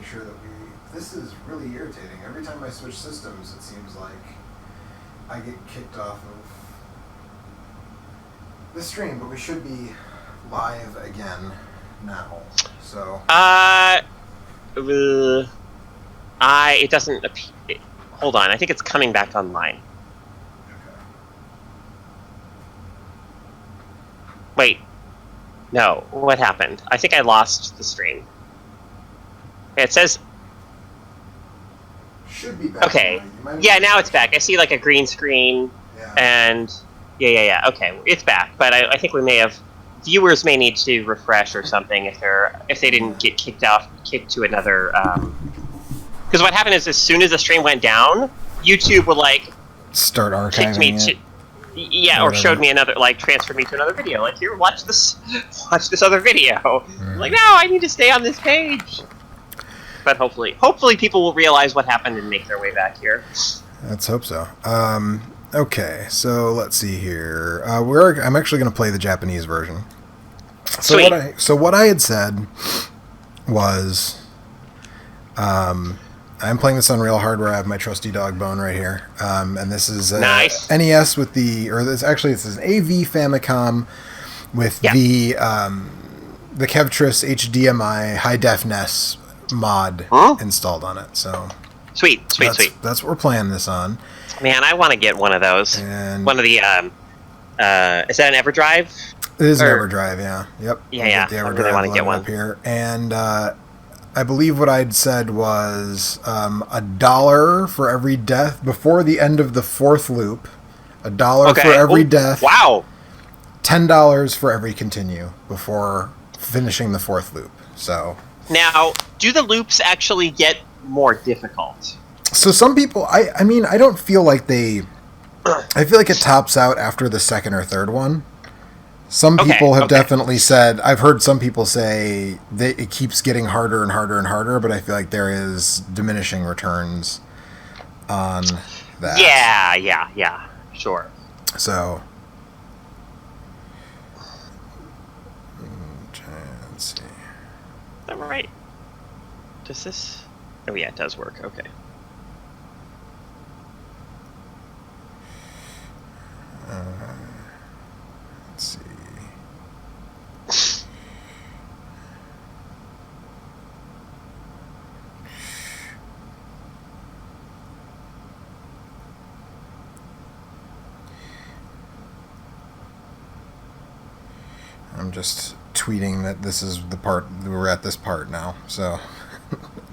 make sure that we... This is really irritating. Every time I switch systems, it seems like I get kicked off of the stream, but we should be live again now. So... It doesn't appear... Hold on, I think it's coming back online. Okay. Wait. No, what happened? I think I lost the stream. It says... Should be back. Okay. Yeah, now it's back. I see like a green screen, and... Yeah. Okay, it's back, but I think we may have... Viewers may need to refresh or something if they didn't get kicked to another... Because what happened is, as soon as the stream went down, YouTube would start archiving it. Or showed me another, transferred me to another video. Like, here, watch this other video. Mm. Like, no, I need to stay on this page. But hopefully people will realize what happened and make their way back here. Let's hope so. Okay, so let's see here. I'm actually going to play the Japanese version. Sweet. So what I had said was, I'm playing this on real hardware. I have my trusty dog Bone right here, and this is nice. NES with this is an AV Famicom with the Kevtris HDMI high def NES mod installed on it. So sweet. That's what we're playing this on. Man, I want to get one of those. And one of the is that an EverDrive? It is an EverDrive, yeah. Yep. Yeah. The I really want to get one up here, and I believe what I'd said was $1 for every death before the end of the fourth loop. $1 for every death. Wow. $10 for every continue before finishing the fourth loop. So now, do the loops actually get more difficult? So some people, I mean, I don't feel like I feel like it tops out after the second or third one. Some people have definitely said, I've heard some people say that it keeps getting harder and harder and harder, but I feel like there is diminishing returns on that. Yeah, sure. So, let's see. Is that right? Does this? Oh yeah, it does work. Okay. Let's see. I'm just tweeting that this is the part, we're at this part now, so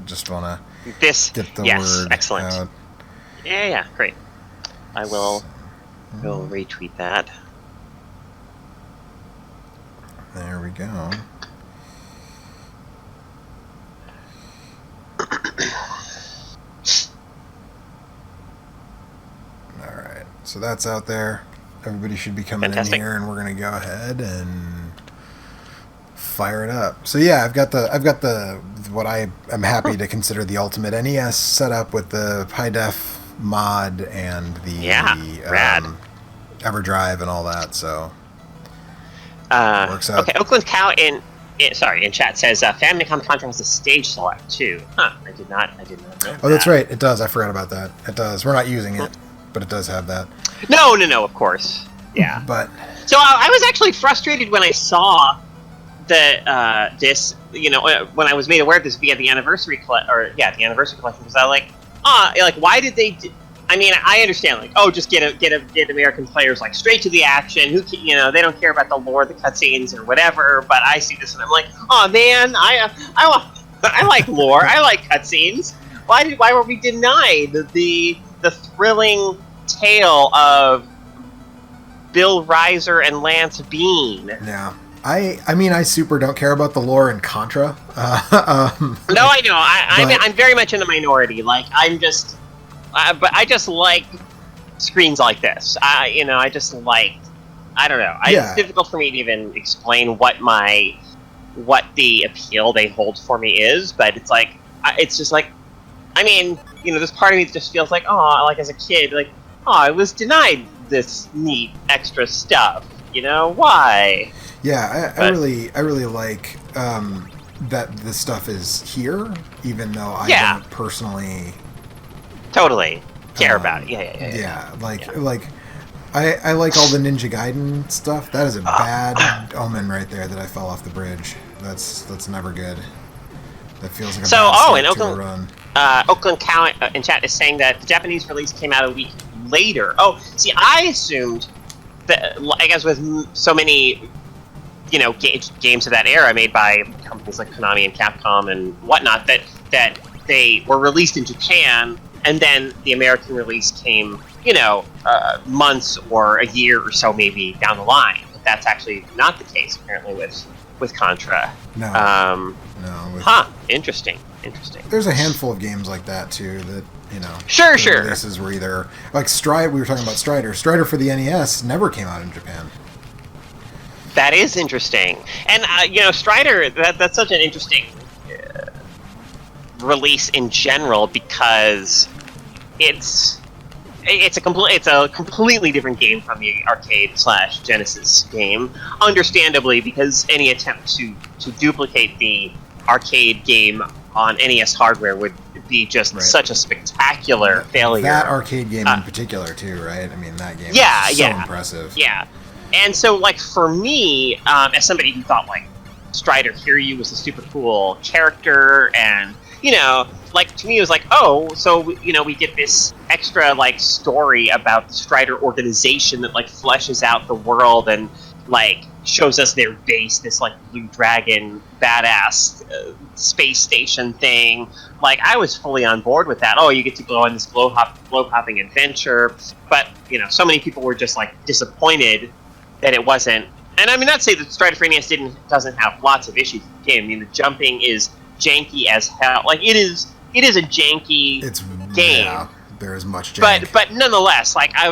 just want to get the word excellent. out. Yeah, great. I will retweet that. There we go. Alright, so that's out there. Everybody should be coming in here, and we're going to go ahead and fire it up. So yeah, I've got the what I am happy to consider the ultimate NES setup with the high def mod and the rad EverDrive and all that. So works out. Okay, Oakland Cow in chat says Famicom Contra has a stage select too. Huh? I did not know that. Oh, that's right. It does. I forgot about that. It does. We're not using it, but it does have that. No, of course. Yeah. But so I was actually frustrated when I saw that this, when I was made aware of this via the anniversary collection, because I why did they? I mean, I understand, just get American players straight to the action. Who they don't care about the lore, the cutscenes, or whatever. But I see this and I'm like, oh man, I like lore, I like cutscenes. Why were we denied the thrilling tale of Bill Reiser and Lance Bean? Yeah. I mean, I super don't care about the lore in Contra. No, I know. I'm very much in the minority. I'm just... but I just like screens like this. I don't know. It's difficult for me to even explain what the appeal they hold for me is, but it's just I mean, this part of me just feels as a kid, I was denied this neat extra stuff. Why? Yeah, I really like that this stuff is here, even though I don't personally totally care about it. Yeah. Like I like all the Ninja Gaiden stuff. That is a bad omen right there that I fell off the bridge. That's never good. That feels like a bad start to a run. Oakland Cow in chat is saying that the Japanese release came out a week later. Oh, see, I assumed that, I guess with so many, games of that era made by companies like Konami and Capcom and whatnot, that they were released in Japan, and then the American release came, months or a year or so maybe down the line. But that's actually not the case, apparently, with Contra. No. Interesting. There's a handful of games like that too that Sure. Releases were either like Strider. We were talking about Strider. Strider for the NES never came out in Japan. That is interesting, and Strider. That's such an interesting release in general because it's a completely different game from the arcade/Genesis game. Understandably, because any attempt to duplicate the arcade game on NES hardware would be just such a spectacular failure. That arcade game in particular, too, right? I mean, that game is so impressive. Yeah. And so, like, for me, as somebody who thought, like, Strider Kiryu was a super cool character, and, to me it was like, oh, so, we get this extra, like, story about the Strider organization that, like, fleshes out the world and, like, shows us their base, this, like, Blue Dragon badass space station thing. Like, I was fully on board with that. Oh, you get to go on this globe-hopping adventure. But, so many people were just, like, disappointed that it wasn't. And I mean, not to say that Strider for NES doesn't have lots of issues with the game. I mean, the jumping is janky as hell. Like, it is a janky game. Yeah, there is much jank. But nonetheless, like, I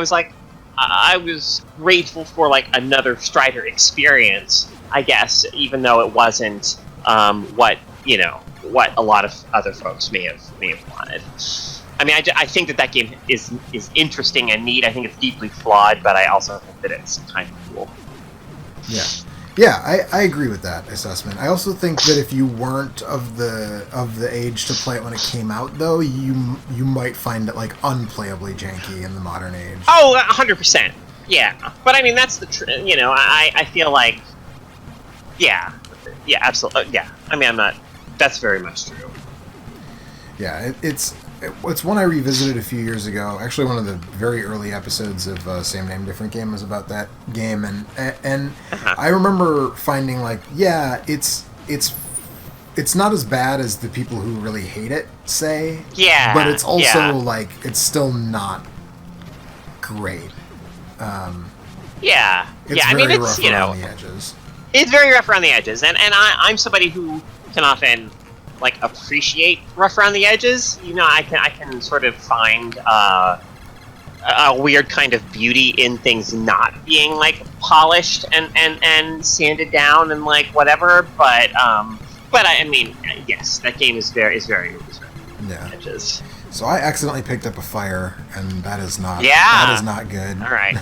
was grateful for, like, another Strider experience, I guess, even though it wasn't what a lot of other folks may have wanted. I mean, I think that game is interesting and neat. I think it's deeply flawed, but I also think that it's kind of cool. Yeah, I agree with that assessment. I also think that if you weren't of the age to play it when it came out, though, you might find it, like, unplayably janky in the modern age. Oh, 100%. Yeah, but I mean, that's the I feel like, yeah, absolutely, yeah. I mean, that's very much true. Yeah, it's one I revisited a few years ago. Actually, one of the very early episodes of Same Name Different Game was about that game, and I remember finding, like, yeah, it's not as bad as the people who really hate it say. Yeah, but it's also like it's still not great. I mean, it's around the edges. It's very rough around the edges, and I'm somebody who can often, like, appreciate rough around the edges. I can sort of find a weird kind of beauty in things not being, like, polished and sanded down and, like, whatever. But I mean, yes, that game is very edges. So I accidentally picked up a fire, and that is not good. All right.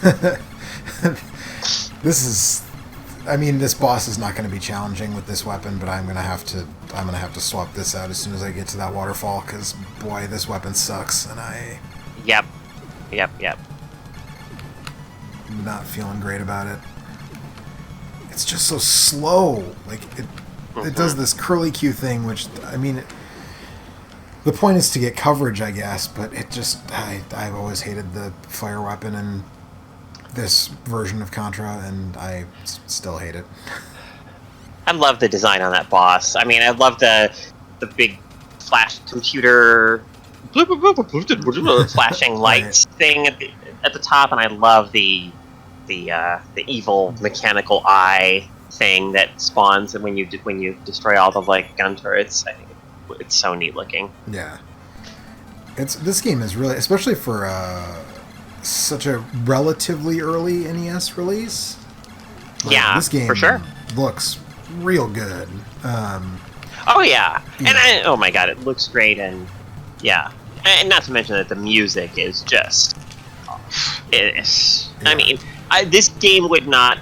This boss is not going to be challenging with this weapon, but I'm gonna have to swap this out as soon as I get to that waterfall, because boy, this weapon sucks, and Yep. I'm not feeling great about it. It's just so slow. Like, it does this curly Q thing, which, I mean, the point is to get coverage, I guess, but it just, I've always hated the fire weapon in this version of Contra, and I still hate it. I love the design on that boss. I mean, I love the big flash computer flashing lights thing at the top, and I love the evil mechanical eye thing that spawns when you destroy all the, like, gun turrets. I think it's so neat looking. Yeah, this game is really, especially for such a relatively early NES release. Like, this game for sure looks real good. Oh yeah, and oh my god, it looks great, and and not to mention that the music is just, I mean, this game would not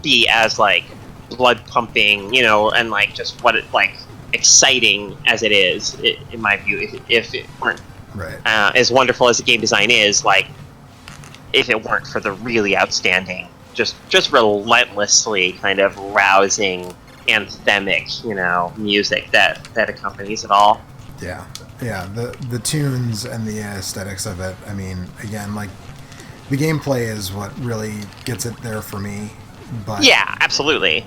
be as, like, blood pumping, and, like, just what it, like, exciting as it is, in my view, if it weren't Right. as wonderful as the game design is, like, if it weren't for the really outstanding, just relentlessly kind of rousing, anthemic, music that accompanies it all. Yeah. Yeah, the tunes and the aesthetics of it, I mean, again, like, the gameplay is what really gets it there for me, but... Yeah, absolutely.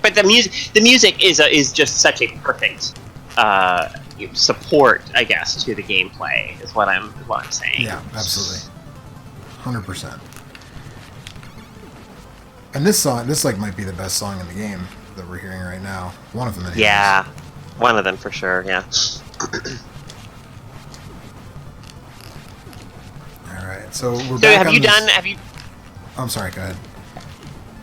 But the music is just such a perfect support, I guess, to the gameplay, is what I'm saying. Yeah, absolutely. 100%. And this like might be the best song in the game that we're hearing right now. One of them anyways. Yeah. One of them for sure, yeah. Alright, so we're back have on you this... done I'm sorry, go ahead.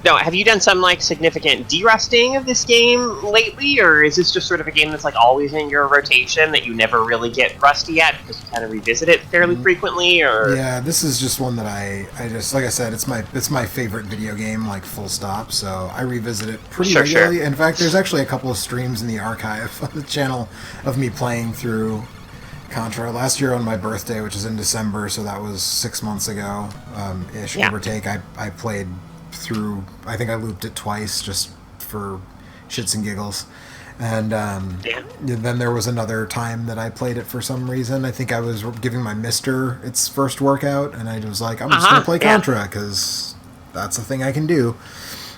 No, have you done some like significant derusting of this game lately, or is this just sort of a game that's like always in your rotation that you never really get rusty at because you kind of revisit it fairly frequently? Or yeah, this is just one that I just, like I said, it's my favorite video game, like, full stop. So I revisit it pretty regularly. Sure. In fact, there's actually a couple of streams in the archive on the channel of me playing through Contra last year on my birthday, which is in December, so that was 6 months ago, ish, give or take. I played through, I think I looped it twice just for shits and giggles, and then there was another time that I played it for some reason. I think I was giving my Mister its first workout, and I was like, I'm just gonna play Contra because that's a thing I can do.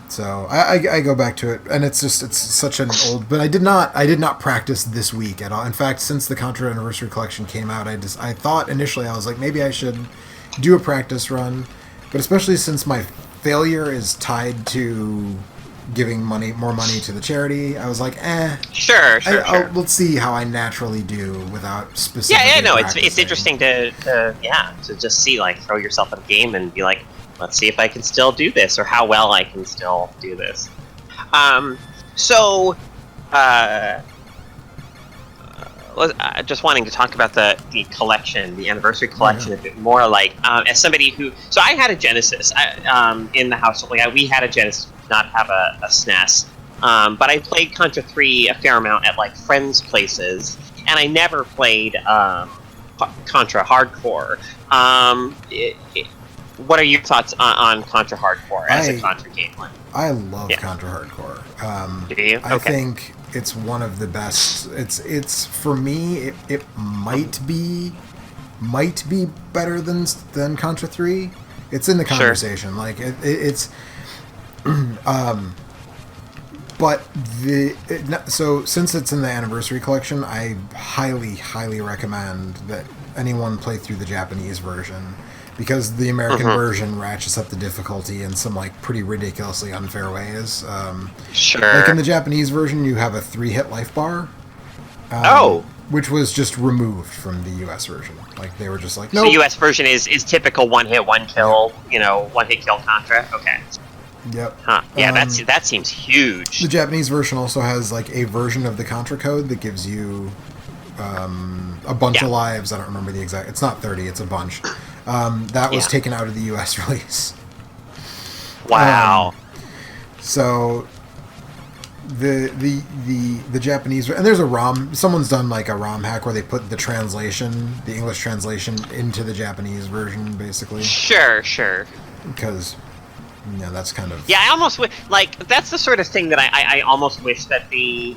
So I go back to it, and it's such an old. But I did not practice this week at all. In fact, since the Contra Anniversary Collection came out, I thought initially, I was like, maybe I should do a practice run, but especially since my failure is tied to giving more money to the charity, I was like, Sure. Let's see how I naturally do without specifically practicing. It's interesting to just see, like, throw yourself at a game and be like, let's see if I can still do this, or how well I can still do this. Just wanting to talk about the collection, the anniversary collection, a bit more. Like, as somebody who, so I had a Genesis in the household. Like, we had a Genesis, we did not have a SNES. But I played Contra 3 a fair amount at, like, friends' places, and I never played Contra Hardcore. What are your thoughts on Contra Hardcore as a Contra game? I love Contra Hardcore. Do you? I think it's one of the best. It's for me. It might be better than Contra 3. It's in the conversation. Sure. Like it's. But so since it's in the anniversary collection, I highly recommend that anyone play through the Japanese version, because the American version ratchets up the difficulty in some, like, pretty ridiculously unfair ways. Sure. Like, in the Japanese version, you have a 3-hit life bar. Which was just removed from the U.S. version. Like, they were just like, no. Nope. The U.S. version is typical one-hit, one-kill, one-hit kill Contra? Okay. Yep. Huh. Yeah, that seems huge. The Japanese version also has, like, a version of the Contra code that gives you a bunch of lives. I don't remember the exact... It's not 30, it's a bunch. That was taken out of the U.S. release. Wow. So the Japanese, and there's a ROM. Someone's done like a ROM hack where they put the English translation into the Japanese version, basically. Sure. Because that's kind of I almost that's the sort of thing that I almost wish that the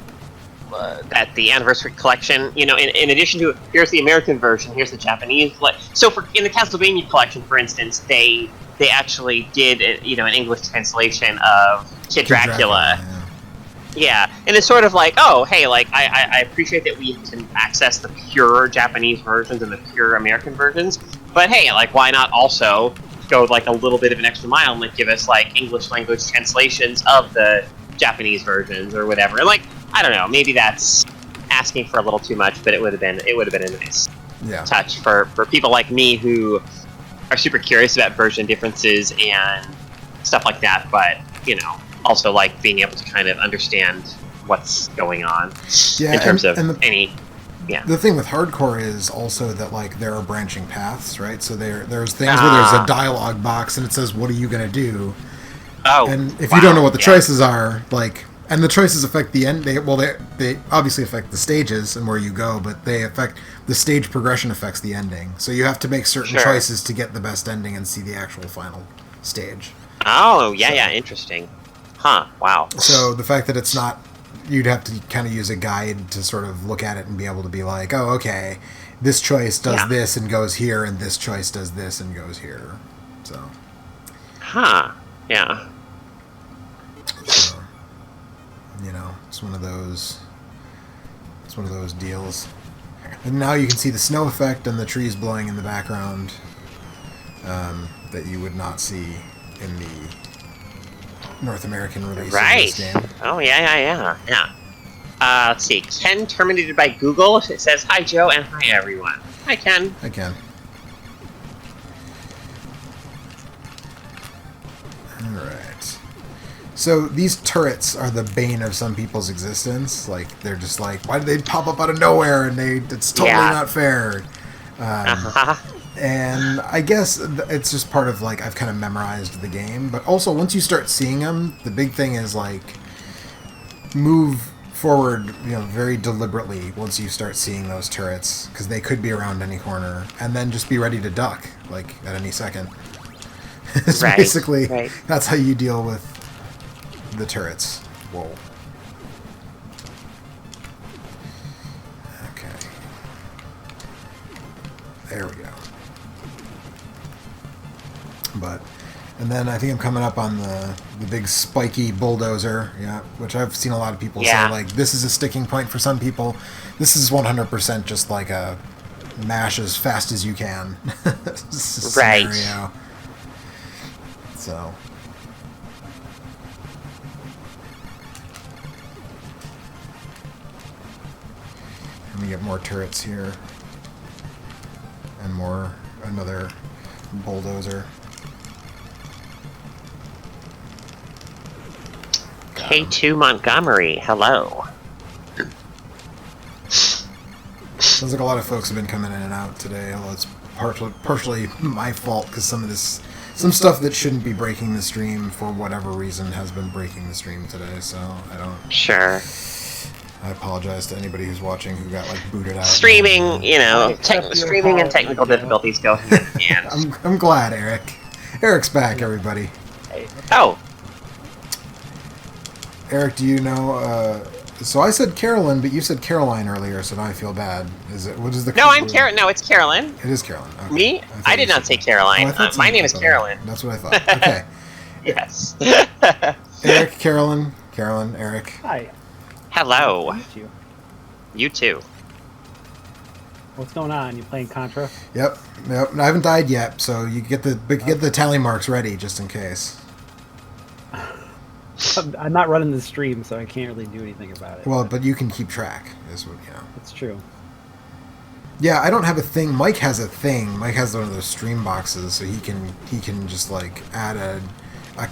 anniversary collection, in addition to, here's the American version, here's the Japanese. So in the Castlevania collection, for instance, they actually did an English translation of Kid Dracula. Yeah, and it's sort of like, oh, hey, like, I appreciate that we can access the pure Japanese versions and the pure American versions, but hey, like, why not also go like a little bit of an extra mile and like give us like English language translations of the Japanese versions or whatever? And like, I don't know, maybe that's asking for a little too much, but it would have been a nice touch for people like me who are super curious about version differences and stuff like that, but also like being able to kind of understand what's going on in terms of any. Yeah. The thing with hardcore is also that, like, there are branching paths, right? So there's things where there's a dialogue box and it says, "What are you gonna do?" Oh, and if you don't know what the choices are, like, And the choices affect the end. They obviously affect the stages and where you go, but they affect the stage progression affects the ending. So you have to make certain choices to get the best ending and see the actual final stage. Oh, yeah, interesting. Huh, wow. So the fact that it's not, you'd have to kind of use a guide to sort of look at it and be able to be like, oh, okay, this choice does this and goes here, and this choice does this and goes here. So. Huh, yeah. So, it's one of those deals. And now you can see the snow effect and the trees blowing in the background that you would not see in the North American release of this game. Oh, yeah. Let's see. Ken terminated by Google. It says, hi, Joe, and hi, everyone. Hi, Ken. Hi, Ken. Alright. So these turrets are the bane of some people's existence. Like, they're just like, why did they pop up out of nowhere? And it's totally not fair. And I guess it's just part of, like, I've kind of memorized the game. But also, once you start seeing them, the big thing is, like, move forward, very deliberately once you start seeing those turrets. Because they could be around any corner. And then just be ready to duck, like, at any second. It's basically, that's how you deal with the turrets. Whoa. Okay. There we go. And then I think I'm coming up on the big spiky bulldozer, which I've seen a lot of people say, like, this is a sticking point for some people. This is 100% just like a mash as fast as you can scenario. So. And we get more turrets here. And another bulldozer. K2 Montgomery, hello. Sounds like a lot of folks have been coming in and out today, although it's partially my fault because some stuff that shouldn't be breaking the stream for whatever reason has been breaking the stream today, so I don't... Sure. I apologize to anybody who's watching who got, like, booted out. Streaming, streaming and technical difficulties go hand in hand. I'm glad, Eric. Eric's back, everybody. Oh. Eric, do you know, so I said Carolyn, but you said Caroline earlier, so now I feel bad. What is the... No, No, it's Carolyn. It is Carolyn. Okay. Me? I did not say Caroline. My name is Carolyn. That's what I thought. Okay. Yes. Eric, Carolyn, Eric. Hi. Hello. Nice to meet you. You too. What's going on? You playing Contra? Yep. I haven't died yet, so you get the tally marks ready just in case. I'm not running the stream, so I can't really do anything about it. Well, but you can keep track, is what That's true. Yeah, I don't have a thing. Mike has a thing. Mike has one of those stream boxes, so he can just like add a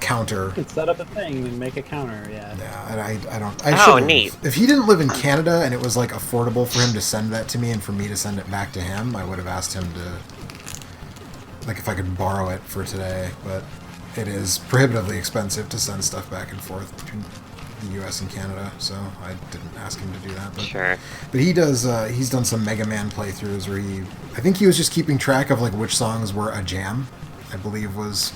counter. You can set up a thing and make a counter. Yeah. Yeah, I don't. Neat. If he didn't live in Canada and it was like affordable for him to send that to me and for me to send it back to him, I would have asked him to, like, if I could borrow it for today, but. It is prohibitively expensive to send stuff back and forth between the U.S. and Canada, so I didn't ask him to do that. But, sure. But he does. He's done some Mega Man playthroughs where I think he was just keeping track of like which songs were a jam. I believe was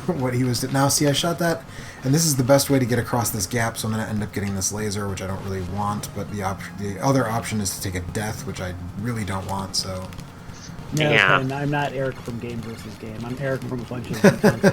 what he was. Now, see, I shot that, and this is the best way to get across this gap. So I'm going to end up getting this laser, which I don't really want. But the other option is to take a death, which I really don't want. So. No, yeah. I'm not Eric from Game vs. Game. I'm Eric from a bunch of